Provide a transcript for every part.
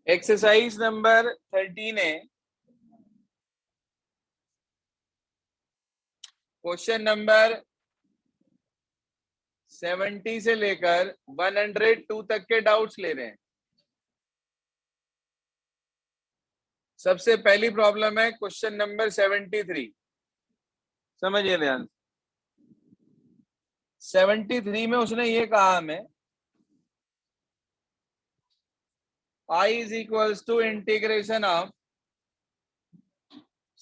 Exercise number 13 है। Question number 70 से लेकर 102 तक के डाउट्स ले रहे हैं। सबसे पहली प्रॉब्लम है क्वेश्चन नंबर 73। समझिए ध्यान। 73 में उसने ये कहा हमें I is equals to integration of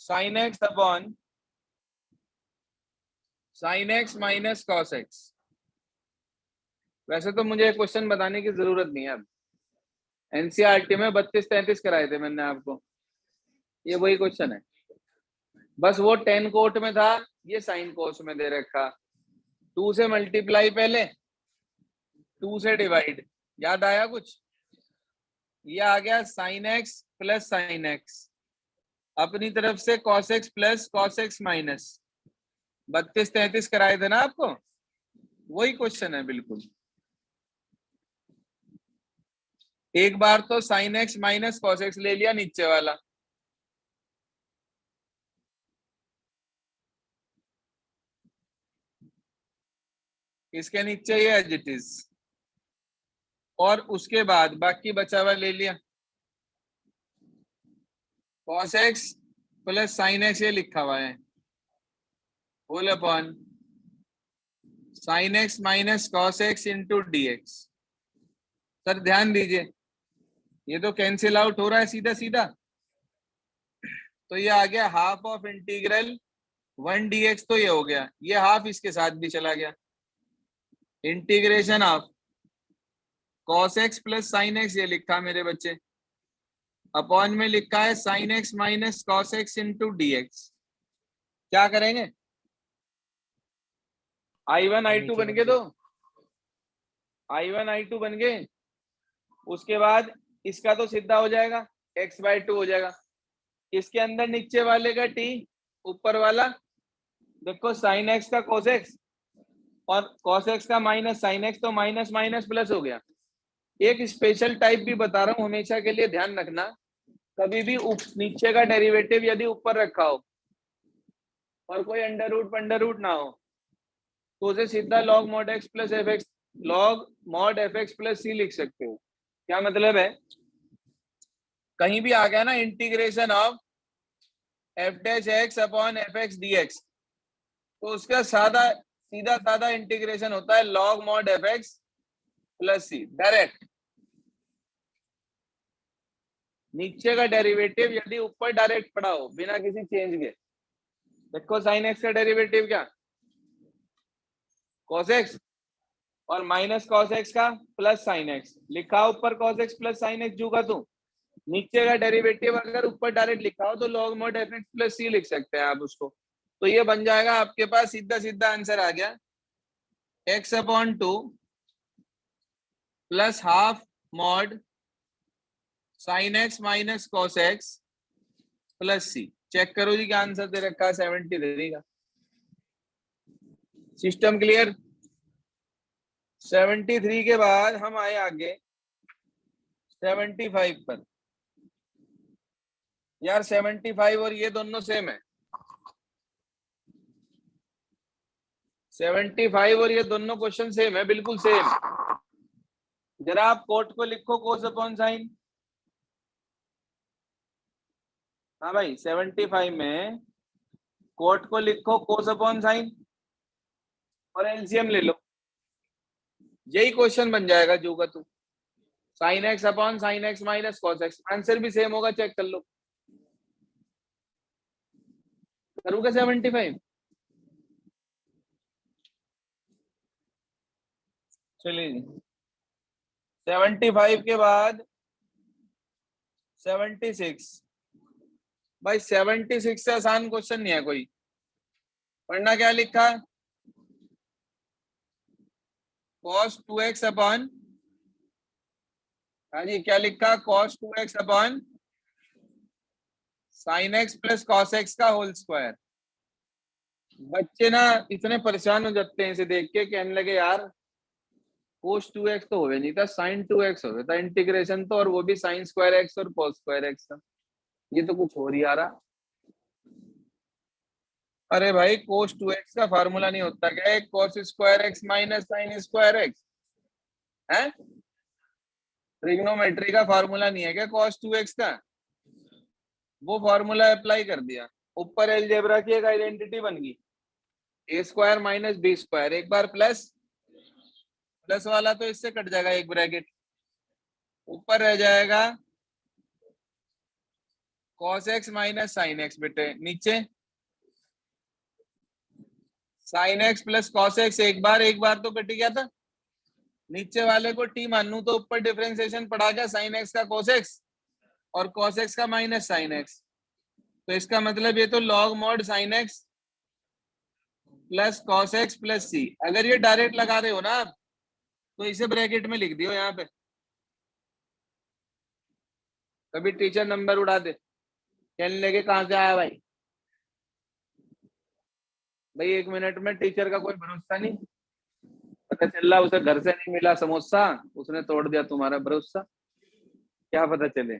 sin x upon sin x minus cos x। वैसे तो मुझे क्वेश्चन बताने की जरूरत नहीं है। अब एनसीईआरटी में 32-33 कराए थे मैंने आपको, ये वही क्वेश्चन है। बस वो 10 कोट में था, ये साइन कोस में दे रखा। 2 से मल्टीप्लाई पहले, 2 से डिवाइड। याद आया कुछ? ये आ गया sine x plus sine x, अपनी तरफ से cos x plus cos x minus. 32-33 कराए थे ना आपको, वही क्वेश्चन है बिल्कुल। एक बार तो sign x minus cos x ले लिया नीचे वाला, इसके नीचे ये एज इट इज, और उसके बाद बाकी बचा हुआ ले लिया। Cos x plus sine x ये लिखा हुआ है, whole upon sine x minus cos x into d x. Sir ध्यान दीजिए, ये तो कैंसिल आउट हो रहा है सीधा सीधा, तो ये आ गया हाफ ऑफ इंटीग्रल 1 dx। तो ये हो गया, ये हाफ इसके साथ भी चला गया। Integration of cos x plus sine x ये लिखा मेरे बच्चे, अपॉन में लिखा है sign x minus cos x into d x. क्या करेंगे? I1 I2 बन गए, तो I1 I2 बन गए। उसके बाद इसका तो सीधा हो जाएगा, x/2 हो जाएगा। इसके अंदर नीचे वाले का t, ऊपर वाला देखो साइन एक्स का cos एक्स और cos एक्स का माइनस साइन एक्स, तो माइनस माइनस प्लस हो गया। एक स्पेशल टाइप भी बता रहा हूं, हमेशा के लिए ध्यान रखना, कभी भी नीचे का डेरिवेटिव यदि ऊपर रखा हो और कोई अंडर रूट ना हो, तो उसे सीधा log mod x plus f x, log mod f x plus c लिख सकते हो। क्या मतलब है? कहीं भी आ गया ना integration of f dash x upon f x d x, तो उसका सीधा साधा इंटीग्रेशन होता है log mod f x plus c, direct. नीचे का डेरिवेटिव यदि ऊपर डायरेक्ट पड़ा हो बिना किसी चेंज के, देखो साइन एक्स का डेरिवेटिव क्या, cos एक्स, और माइनस cos एक्स का प्लस साइन एक्स लिखा ऊपर, cos x plus sine x जूगा तू। नीचे का डेरिवेटिव अगर ऊपर डायरेक्ट लिखा हो तो log mod f x plus c लिख सकते हैं आप उसको। तो ये बन जाएगा आपके पास, सीधा सीधा आंसर आ गया, x/2 plus half mod sine x minus cos x plus c. Check करो जी क्या आंसर दे रखा है 73 का। System clear? 73 के बाद हम आए आगे 75 पर। यार 75 और ये दोनों सेम है, 75 और ये दोनों क्वेश्चन सेम है, बिल्कुल सेम। जरा आप कोट को लिखो कोस अपॉन साइन। हाँ भाई 75 में कोट को लिखो कोस अपॉन साइन और एलसीएम ले लो, यही क्वेश्चन बन जाएगा जो का तू। Sine x upon sine x minus cos x, answer भी सेम होगा, चेक कर लो। करूँगा 75? चलिए 75 के बाद 76। भाई 76 से आसान क्वेश्चन नहीं है कोई। पढ़ना क्या लिखा, cos 2x अपॉन, हाँ जी क्या लिखा, cos 2x upon sine x plus cos x का होल स्क्वायर। बच्चे ना इतने परेशान हो जाते हैं इसे देख के, कहने लगे यार कोस 2x तो होवे नहीं था, साइन 2x होवे था इंटीग्रेशन तो, और वो भी साइन स्क्वायर एक्स और कोस स्क्वायर एक्स का। ये तो कुछ और ही आ रहा। अरे भाई कोस 2x का फार्मूला नहीं होता क्या, cos square x minus sine square x है? ट्रिग्नोमेट्री का फार्मूला नहीं है क्या कोस 2x का? वो फार्मूला अप्लाई कर दिया, ऊपर अलजेब्रा की एक आइडेंटिटी बन गई, ए स्क्वायर माइनस बी स्क्वायर, एक बार प्लस प्लस वाला तो इससे कट जाएगा एक ब्रैकेट, ऊपर रह जाएगा cos x minus sine x, बेटे नीचे sine x plus cos x, एक बार तो कट गया था, नीचे वाले को t मान लूं तो ऊपर डिफरेंशिएशन पड़ा गया साइन एक्स का cos x और cos x का माइनस साइन एक्स, तो इसका मतलब ये तो log mod sine x plus cos x plus c। अगर ये डायरेक्ट लगा रहे हो ना आप तो इसे ब्रैकेट में लिख दियो यहाँ पे, कभी टीचर नंबर उड़ा दे, कहने लगे कहां से आया भाई। भाई 1 मिनट में टीचर का कोई भरोसा नहीं, पता चल रहा उसे घर से नहीं मिला समोसा, उसने तोड़ दिया तुम्हारा भरोसा, क्या पता चले,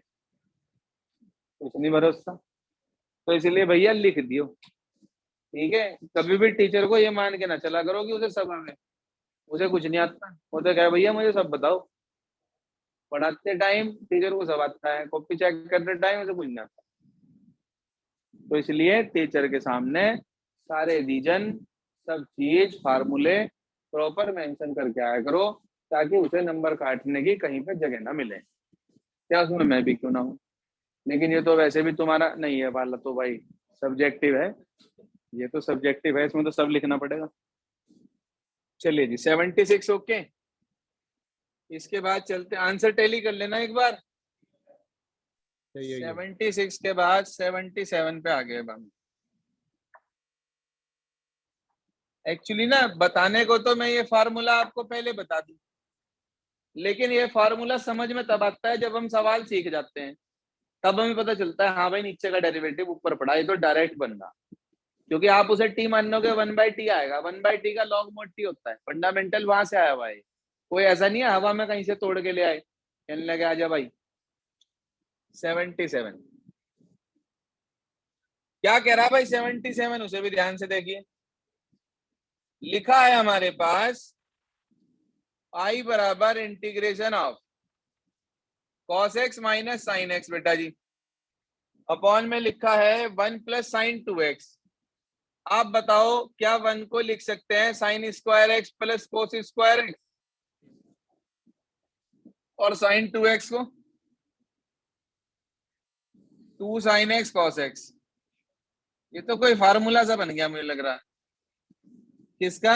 कुछ नहीं भरोसा। तो इसलिए भैया लिख दियो, ठीक है। कभी भी टीचर को ये मान के ना चला करो कि उसे सब आ गए, उसे कुछ नहीं आता, वो तो कहे भैया मुझे सब बताओ। पढ़ाते टाइम टीचर को सब आता है, कॉपी चेक करते टाइम उसे कुछ नहीं आता। तो इसलिए टीचर के सामने सारे रीजन, सब चीज, फार्मूले प्रॉपर मेंशन करके आया करो, ताकि उसे नंबर काटने की कहीं पे जगह ना मिले, क्या उसमें मैं भी क्यों ना हूँ। लेकिन ये तो वैसे भी तुम्हारा नहीं है वाला, तो भाई सब्जेक्टिव है, ये तो सब्जेक्टिव है, इसमें तो सब लिखना पड़ेगा। चलिए जी 76 ओके। इसके बाद चलते, आंसर टैली कर लेना एक बार। 76 के बाद 77 पे आ गए हम। एक्चुअली ना बताने को तो मैं ये फार्मूला आपको पहले बता दूं, लेकिन ये फार्मूला समझ में तब आता है जब हम सवाल सीख जाते हैं, तब हमें पता चलता है हाँ भाई नीचे का डेरिवेटिव ऊपर पड़ा, ये तो डायरेक्ट बन रहा। क्योंकि आप उसे टी मानोगे 1/t आएगा, 1/t का log mod t होता है, फंडामेंटल वहां से आया हुआ है, कोई ऐसा नहीं है हवा में कहीं से तोड़ के ले आए, कहने लगे आजा भाई। 77 क्या कह रहा भाई 77, उसे भी ध्यान से देखिए। लिखा है हमारे पास आई बराबर integration of cos x minus sine x, बेटा जी अपॉन में लिखा है 1 प्लस साइन 2x। आप बताओ क्या 1 को लिख सकते हैं sine square x plus cos square x, और साइन 2x को 2 साइन एक्स कॉस एक्स। ये तो कोई फार्मूला सा बन गया मुझे लग रहा। किसका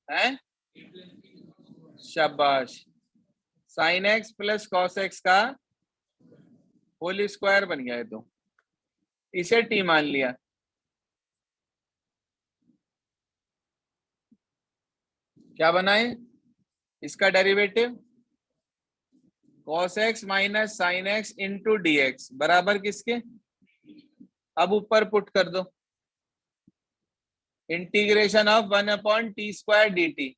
है? शाबाश, sine x plus cos x का होल स्क्वायर बन गया है, तो इसे टी मान लिया। क्या बनाए इसका derivative, cos x minus sign x into d x बराबर किसके, अब ऊपर पुट कर दो इंटीग्रेशन ऑफ 1/t² dt।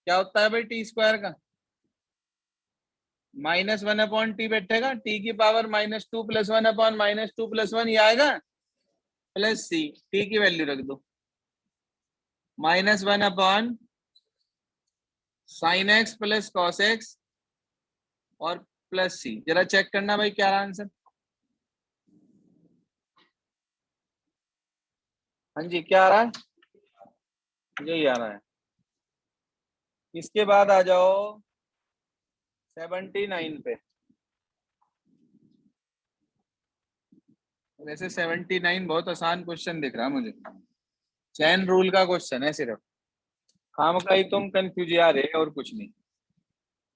क्या होता है भाई टी स्क्वायर का, -1/t बैठेगा, t की पावर -2 + 1/-2 + 1 ये आएगा प्लस c, t की वैल्यू रख दो -1 sine x plus cos x और प्लस सी। जरा चेक करना भाई क्या आंसर। हाँ जी क्या आ रहा है, यही आ रहा है। इसके बाद आ जाओ 79 पे। वैसे 79 बहुत आसान क्वेश्चन दिख रहा है मुझे, चैन रूल का क्वेश्चन है सिर्फ, खामखा ही तुम कंफ्यूज आ रहे और कुछ नहीं।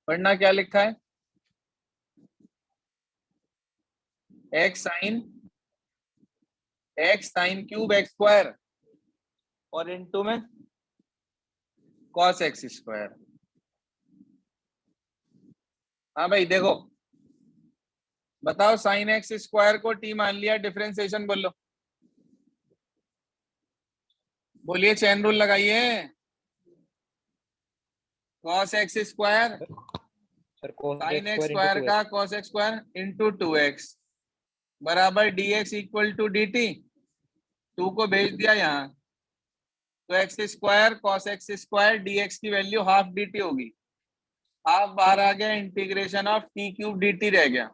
पढ़ना क्या लिखा है, x sine cube x square और इनटू में कॉस एक्स स्क्वायर। हाँ भाई देखो बताओ, साइन एक्स स्क्वायर को टी मान लिया, डिफरेंशिएशन बोलो, बोलिए चैन रूल लगाइए। cos x square sir cos sin x x square square into का 2x cos x square into 2x बराबर dx इक्वल टू dt। 2 को भेज दिया यहाँ, तो x square cos x square dx की वैल्यू हाफ dt होगी। हाफ बाहर आ गया, integration of t cube dt रह गया।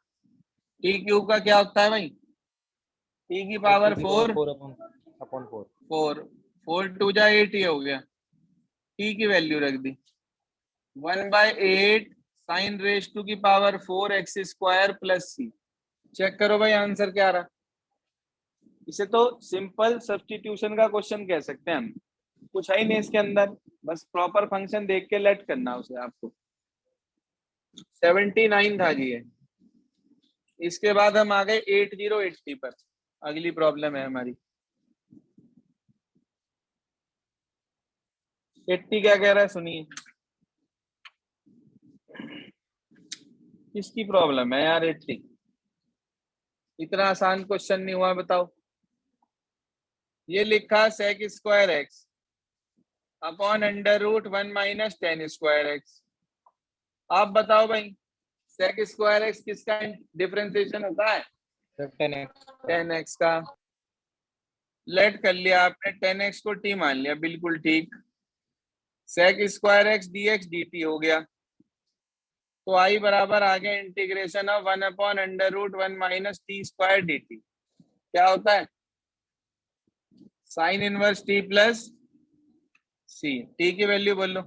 t क्यूब का क्या होता है भाई? t की पावर 4 upon 4 4 4 2 जा 8 ही हो गया। t की वैल्यू रख दी 1/8 साइन रेज टू की power 4 x square plus c. Check करो भाई आंसर क्या आ रहा। इसे तो सिंपल सब्स्टिट्यूशन का क्वेश्चन कह सकते हैं हम, कुछ है ही नहीं इसके अंदर, बस प्रॉपर फंक्शन देख के लेट करना उसे आपको। 79 था जी ये। इसके बाद हम आ गए 8080 पर। अगली प्रॉब्लम है हमारी 80 क्या कह रहा है सुनिए। किसकी प्रॉब्लम है यार 80? इतना आसान क्वेश्चन नहीं हुआ बताओ। ये लिखा sec square x upon under root 1 minus tan square x. आप बताओ भाई सेक स्क्वायर एक्स किसका डिफरेंशिएशन होता है? 10x का। लेट कर लिया आपने, 10x को t मान लिया, बिल्कुल ठीक। Sec square x dx dt हो गया, तो आई बराबर आ गया integration of 1 upon under root 1 minus t square dt। क्या होता है? Sine inverse t plus c. t की वैल्यू बोल लो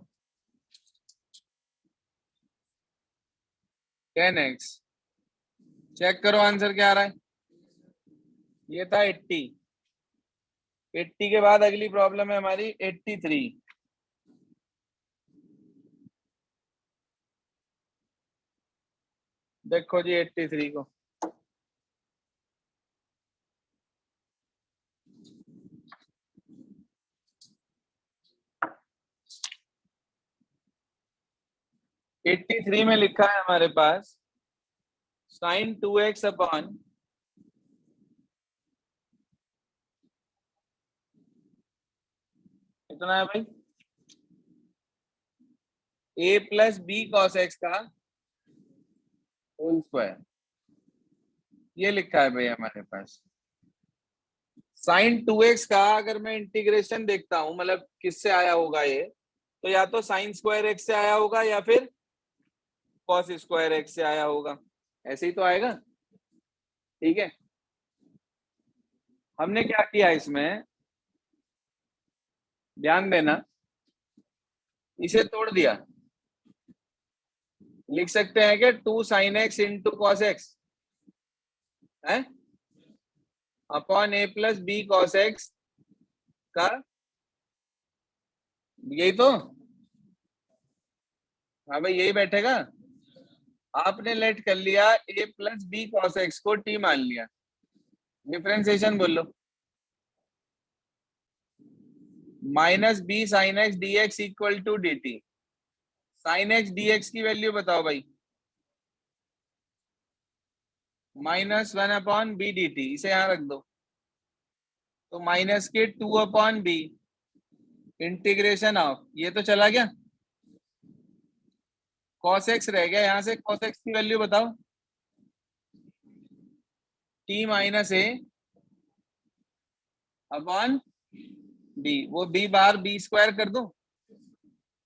10x। चेक करो आंसर क्या आ रहा है। ये था 80। 80 के बाद अगली प्रॉब्लम है हमारी 83। देखो जी 83 को, एट्टी थ्री में लिखा है हमारे पास साइन 2x अपॉन कितना है भाई? a plus b cos x का होल स्क्वायर। ये लिखा है भाई हमारे पास। साइन 2x का अगर मैं इंटीग्रेशन देखता हूं, मतलब किससे आया होगा ये, तो या तो साइन स्क्वायर एक्स से आया होगा या फिर कॉस स्क्वायर एक्स से आया होगा। ऐसे ही तो आएगा, ठीक है। हमने क्या किया इसमें, ध्यान देना, इसे तोड़ दिया। लिख सकते हैं कि 2 sine x into cos x है upon a plus b cos x का, यही तो। हाँ भाई यही बैठेगा। आपने लेट कर लिया a plus b cos x को t मान लिया, डिफरेंशिएशन बोलो minus b sine x d x equal to d t. Sine x d x की वैल्यू बताओ भाई, minus 1 upon b d t. इसे यहां रख दो, तो माइनस के 2 अपॉन बी इंटीग्रेशन ऑफ, ये तो चला गया, cos x रह गया। यहां से cos x की वैल्यू बताओ, t माइनस ए अपॉन बी। वो b बार बी स्क्वायर कर दो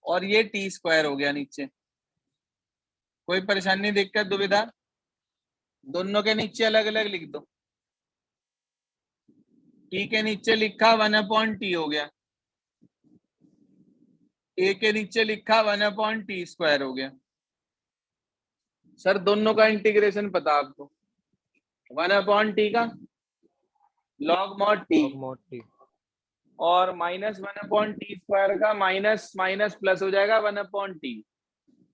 और ये टी स्क्वायर हो गया नीचे। कोई परेशानी दिक्कत दुविधा? दोनों के नीचे अलग अलग लिख दो। टी के नीचे लिखा 1 अपॉन टी हो गया, ए के नीचे लिखा 1 अपॉन टी स्क्वायर हो गया। सर दोनों का इंटीग्रेशन पता आपको, 1 अपॉन टी का लॉग मॉड टी और माइनस 1 अपॉन टी स्क्वायर का माइनस माइनस प्लस हो जाएगा 1 अपॉन टी।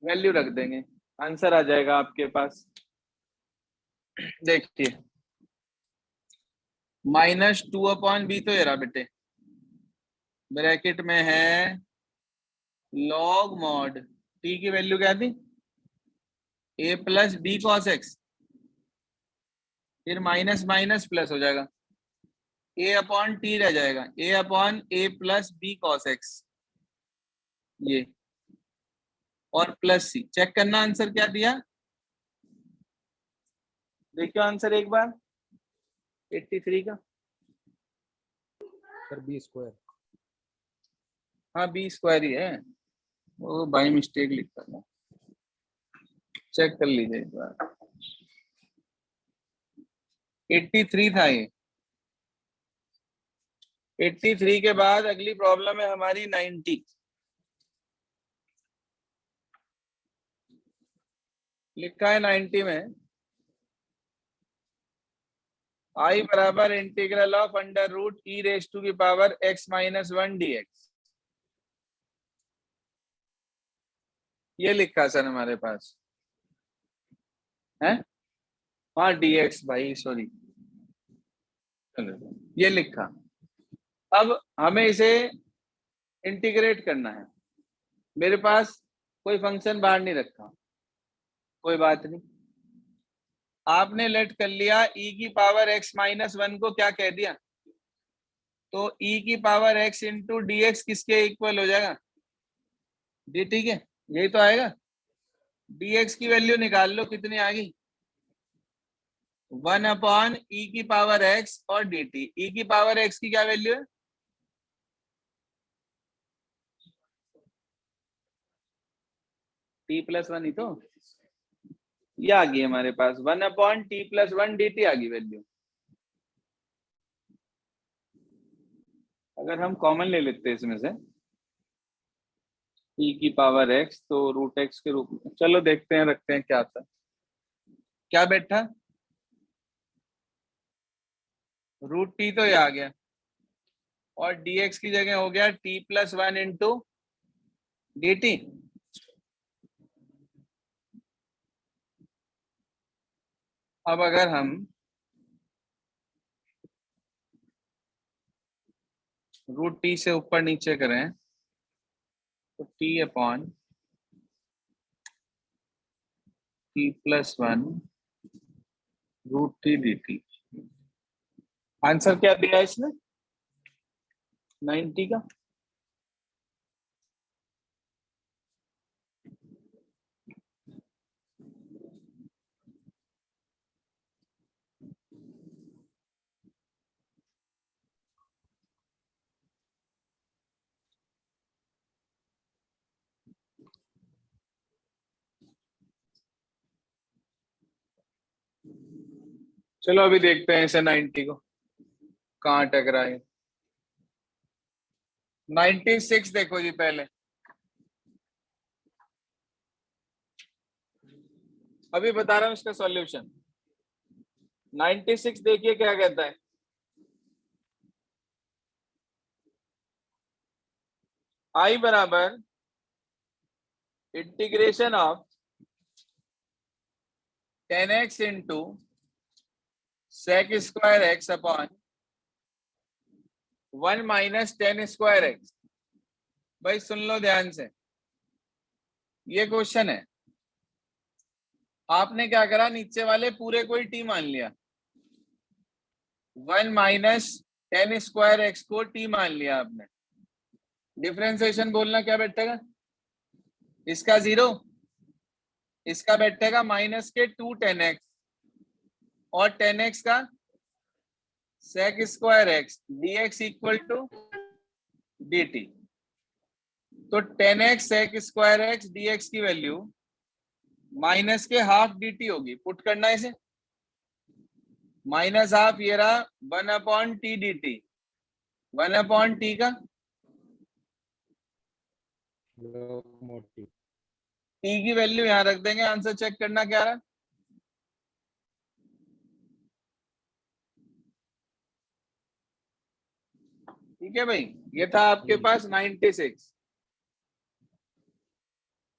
वैल्यू रख देंगे, आंसर आ जाएगा आपके पास। देखिए माइनस 2 अपॉन बी तो ये रहा बेटे, ब्रैकेट में है लॉग मॉड टी की वैल्यू क्या थी, a plus b cos x, फिर माइनस माइनस प्लस हो जाएगा, ए अपॉन टी रह जाएगा, a upon a plus b cos x. ये और प्लस सी। चेक करना आंसर क्या दिया, देखियो आंसर एक बार 83 का। Sir b square. हाँ बी स्क्वायर ही है, वो बाई मिस्टेक लिखा था, चेक कर लीजिए एक बार। 83 था ये। 83 के बाद अगली प्रॉब्लम है हमारी 90। लिखा है 90 में आई बराबर integral of under root e raise to की पावर x माइनस 1 dx। ये लिखा सर हमारे पास है, हाँ dx भाई सॉरी, ये लिखा। अब हमें इसे इंटीग्रेट करना है, मेरे पास कोई फंक्शन बाहर नहीं रखा, कोई बात नहीं, आपने लेट कर लिया e की पावर x माइनस 1 को क्या कह दिया, तो e की power x into d x किसके इक्वल हो जाएगा, dt के, यही तो आएगा। dx की वैल्यू निकाल लो कितनी आ गई, 1 अपॉन e की पावर x और dt। e की पावर x की क्या वैल्यू है, t प्लस 1 ही तो, ये आ गई हमारे पास 1 अपॉन t प्लस 1 dt आ गई वैल्यू। अगर हम कॉमन ले लेते हैं इसमें से e की पावर x तो रूट x के रूप में, चलो देखते हैं रखते हैं क्या आता है, क्या बैठा रूट t तो ये आ गया, और dx की जगह हो गया t प्लस 1 इंटू dt। अब अगर हम रूट t से ऊपर नीचे करें तो t upon t plus 1 root t dt। Answer क्या दिया इसने 90 का। चलो अभी देखते हैं इसे 90 को कहाँ टकराए। 96 देखो जी, पहले अभी बता रहा हूं इसका सॉल्यूशन। 96 देखिए क्या कहता है, आई बराबर integration of 10x into sec square x upon 1 minus 10 square x. भाई सुन लो ध्यान से, ये क्वेश्चन है, आपने क्या करा नीचे वाले पूरे कोई टी मान लिया, 1 माइनस 10 स्क्वायर एक्स को टी मान लिया आपने। डिफरेंशिएशन बोलना क्या बैठेगा, इसका 0, इसका बैठेगा माइनस के 2 10x और 10x का sec square x dx equal to dt। तो 10x sec square x dx की वैल्यू माइनस के हाफ dt होगी, पुट करना इसे, माइनस हाफ ये रहा 1 upon t dt, 1 upon t का टी की वैल्यू यहां रख देंगे, आंसर चेक करना क्या रहा, ठीक है भाई। ये था आपके पास 96।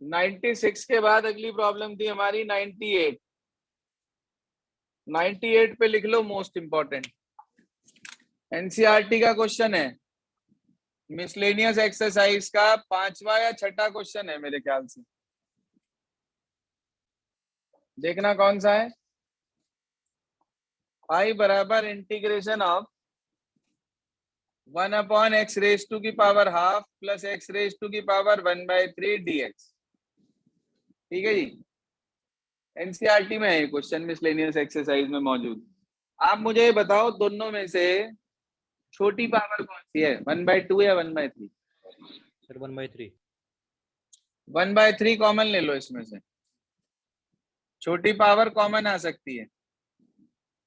96 के बाद अगली प्रॉब्लम थी हमारी 98। 98 पे लिख लो मोस्ट इंपॉर्टेंट, एनसीईआरटी का क्वेश्चन है, मिसलेनियस एक्सरसाइज का 5वां या 6ठा क्वेश्चन है मेरे ख्याल से, देखना कौन सा है। आई बराबर integration of 1 upon x raise to की power half plus x raise to की पावर 1/3 dx। ठीक है जी, एनसीईआरटी में है क्वेश्चन, मिसलेनियस एक्सरसाइज में मौजूद। आप मुझे ये बताओ दोनों में से छोटी पावर कौन सी है, 1/2 या 1/3? सर 1/3। 1/3 कॉमन ले लो इसमें से, छोटी पावर कॉमन आ सकती है,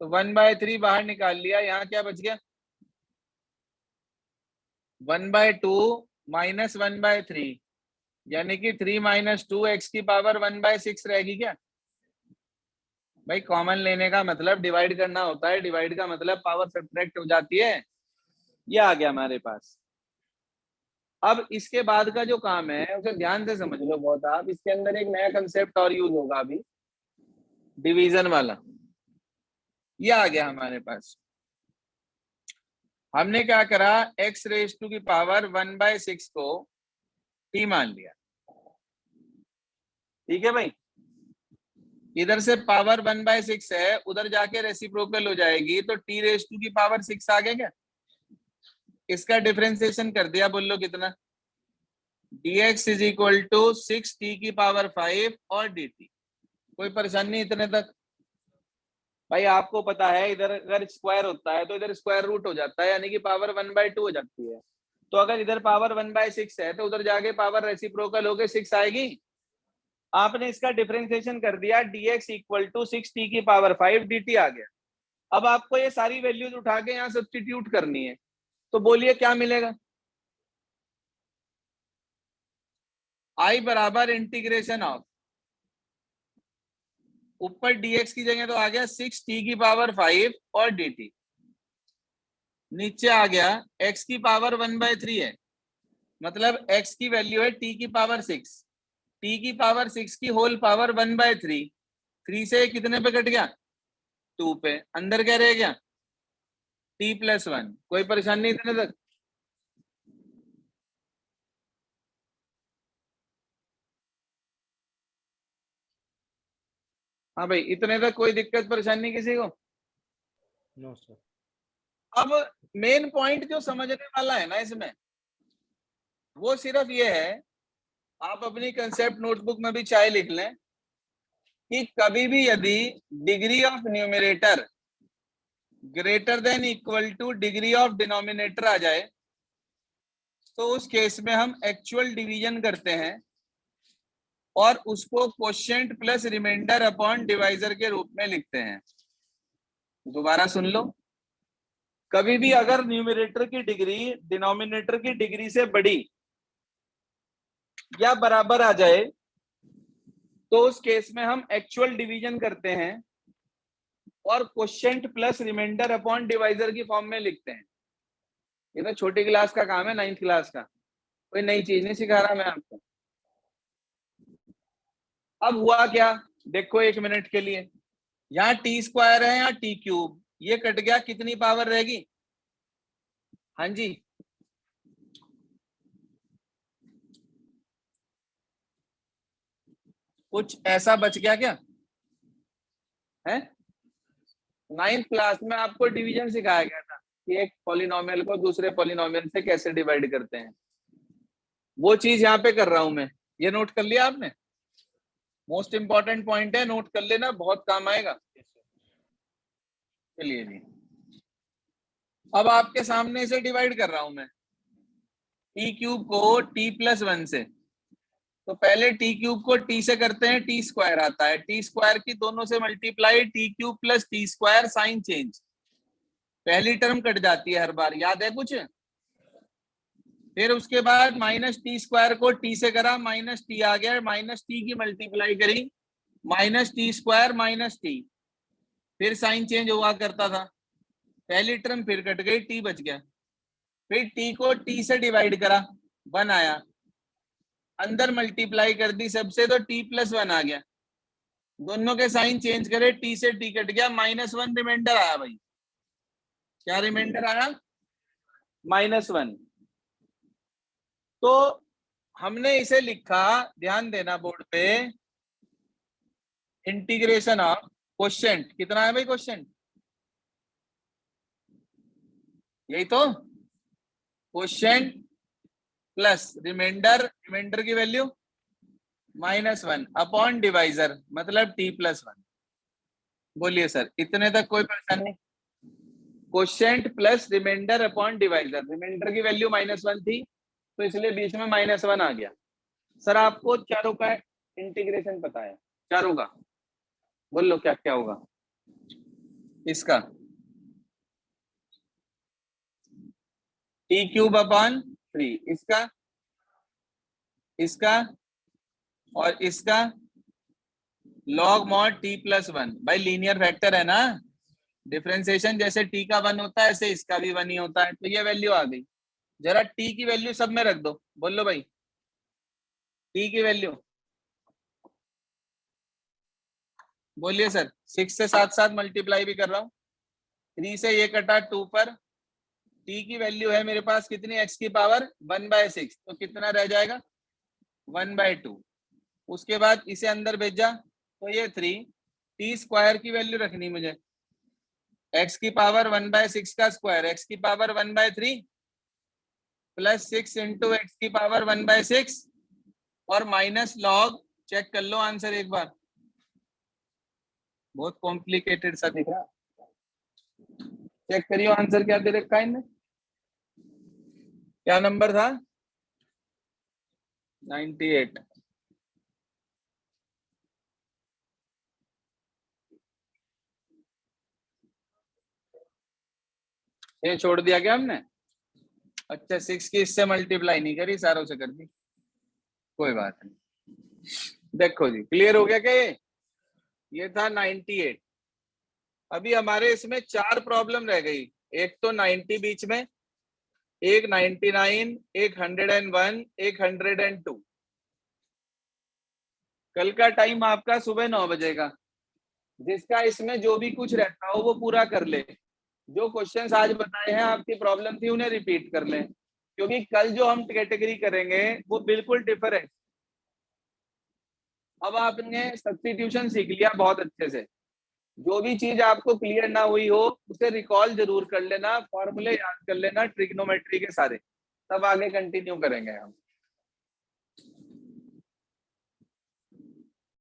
तो 1/3 बाहर निकाल लिया, यहाँ क्या बच गया 1/2 माइनस 1/3, यानी कि 3 - 2 x की पावर 1/6 रहेगी क्या? भाई कॉमन लेने का मतलब डिवाइड करना होता है, डिवाइड का मतलब पावर सब्ट्रैक्ट हो जाती है। ये आ गया हमारे पास। अब इसके बाद का जो काम है उसे ध्यान से समझ लो बहुत आप, इसके अंदर एक नया कंसेप्ट और यूज होगा अभी, डिवीजन वाला। ये आ गया हमारे पास। हमने क्या करा, x⁻⁴ 1/6 को t मान लिया, ठीक है भाई। इधर से पावर 1/6 है, उधर जाके रेसिप्रोकल हो जाएगी, तो t⁻⁶ आ गया क्या? इसका डिफरेंशिएशन कर दिया, बोल लो कितना, dx = 6t⁵ और dt। कोई परेशानी इतने तक? भाई आपको पता है इधर अगर स्क्वायर होता है तो इधर स्क्वायर रूट हो जाता है, यानी कि पावर 1/2 हो जाती है। तो अगर इधर पावर 1/6 है तो उधर जाके पावर रेसिप्रोकल होके 6 आएगी। आपने इसका डिफरेंशिएशन कर दिया, dx = 6t⁵ dt आ गया। अब आपको ये सारी वैल्यूज उठा के यहाँ सब्स्टिट्यूट करनी है, तो बोलिए क्या मिलेगा? I बराबर इंटीग्रेशन ऑफ, ऊपर dx की जगह तो आ गया 6t⁵ और dt, नीचे आ गया x की पावर 1/3 है, मतलब x की वैल्यू है t⁵ t⁵ की होल पावर 1/3, 3 से कितने पे कट गया 2 पे, अंदर क्या रह गया t+1। कोई परेशानी इतने तक? हाँ भाई, इतने तक कोई दिक्कत परेशानी किसी को? No sir. अब मेन पॉइंट जो समझने वाला है ना इसमें, वो सिर्फ ये है, आप अपनी कंसेप्ट नोटबुक में भी चाहे लिख लें कि कभी भी यदि degree of numerator greater than equal to degree of denominator आ जाए, तो उस केस में हम एक्चुअल डिवीजन करते हैं और उसको quotient plus remainder upon divisor के रूप में लिखते हैं। दोबारा सुन लो, कभी भी अगर न्यूमरेटर की डिग्री डिनोमिनेटर की डिग्री से बड़ी या बराबर आ जाए, तो उस केस में हम एक्चुअल डिवीजन करते हैं और quotient plus remainder upon divisor की फॉर्म में लिखते हैं। ये तो छोटी क्लास का काम है, 9th क्लास का, कोई नई चीज नहीं सिखा रहा मैं आपको। अब हुआ क्या, देखो 1 मिनट के लिए, यहाँ t² है, यहाँ t³, ये कट गया, कितनी पावर रहेगी? हाँ जी, कुछ ऐसा बच गया क्या है? 9th क्लास में आपको डिवीजन सिखाया गया था कि एक पॉलिनोमियल को दूसरे पॉलिनोमियल से कैसे डिवाइड करते हैं, वो चीज यहाँ पे कर रहा हूं मैं। ये नोट कर लिया आपने? मोस्ट इंपॉर्टेंट पॉइंट है, नोट कर लेना, बहुत काम आएगा। चलिए जी, अब आपके सामने से डिवाइड कर रहा हूं मैं t³ को t+1 से। तो पहले t³ को t से करते हैं, t² आता है, t² की दोनों से multiply, t³ + t², sign change, पहली टर्म कट जाती है हर बार, याद है कुछ? फिर उसके बाद -t² को t से करा, -t आ गया, -t की मल्टीप्लाई करी, -t² -t, फिर साइन चेंज हुआ करता था, पहली टर्म फिर कट गई, t बच गया। फिर t को t से डिवाइड करा, 1 आया, अंदर मल्टीप्लाई कर दी सबसे, तो t+1 आ गया, दोनों के साइन चेंज करे, t से t कट गया, -1 रिमाइंडर आया। भाई क्या रिमाइंडर आया? -1। तो हमने इसे लिखा, ध्यान देना बोर्ड पे, इंटीग्रेशन ऑफ क्वोशिएंट, कितना है भाई क्वोशिएंट? यही तो, क्वोशिएंट प्लस रिमाइंडर, रिमाइंडर की वैल्यू -1 अपॉन डिवाइजर मतलब t+1। बोलिए सर, इतने तक कोई परेशानी? Quotient plus remainder upon divisor, remainder की वैल्यू -1 थी तो इसलिए बीच में -1 आ गया। सर आपको चारों का इंटीग्रेशन पता है? चारों का बोल लो क्या क्या होगा इसका। t³ अपॉन 3, इसका, इसका और इसका log mod t+1। भाई लीनियर फैक्टर है ना, डिफरेंशिएशन जैसे t का 1 होता है ऐसे इसका भी 1 ही होता है। तो ये वैल्यू आ गई। जरा t की वैल्यू सब में रख दो, बोल लो भाई t की वैल्यू। बोलिए सर, 6 से साथ साथ मल्टीप्लाई भी कर रहा हूँ, 3 से ये कटा 2 पर, t की वैल्यू है मेरे पास कितनी, x की पावर 1/6, तो कितना रह जाएगा 1/2। उसके बाद इसे अंदर भेजा तो ये 3, t स्क्वायर की वैल्यू रखनी मुझे, x की पावर 1/6 का स्क्वायर, x की पावर 1/3 प्लस 6 इंटू एक्स की पावर 1/6 और माइनस लॉग, चेक कर लो आंसर एक बार, बहुत कॉम्प्लिकेटेड सा दिख रहा, चेक करियो आंसर क्या दे रखा है इनने, क्या नंबर था 98। ये छोड़ दिया क्या हमने? अच्छा 6 की इससे मल्टीप्लाई नहीं करी, सारों से कर दी, कोई बात नहीं। देखो जी क्लियर हो गया क्या? ये था 98। अभी हमारे इसमें 4 प्रॉब्लम रह गई, एक तो 90 बीच में, एक 99, एक 101, एक 102। कल का टाइम आपका सुबह 9 बजे का, जिसका इसमें जो भी कुछ रहता हो वो पूरा कर ले। जो क्वेश्चंस आज बताए हैं आपकी प्रॉब्लम थी उन्हें रिपीट कर लें, क्योंकि कल जो हम कैटेगरी करेंगे वो बिल्कुल डिफरेंट। अब आपने सब्स्टिट्यूशन सीख लिया बहुत अच्छे से, जो भी चीज आपको क्लियर ना हुई हो उसे रिकॉल जरूर कर लेना, फॉर्मूले याद कर लेना ट्रिग्नोमेट्री के सारे, तब आगे कंटिन्यू करेंगे हम।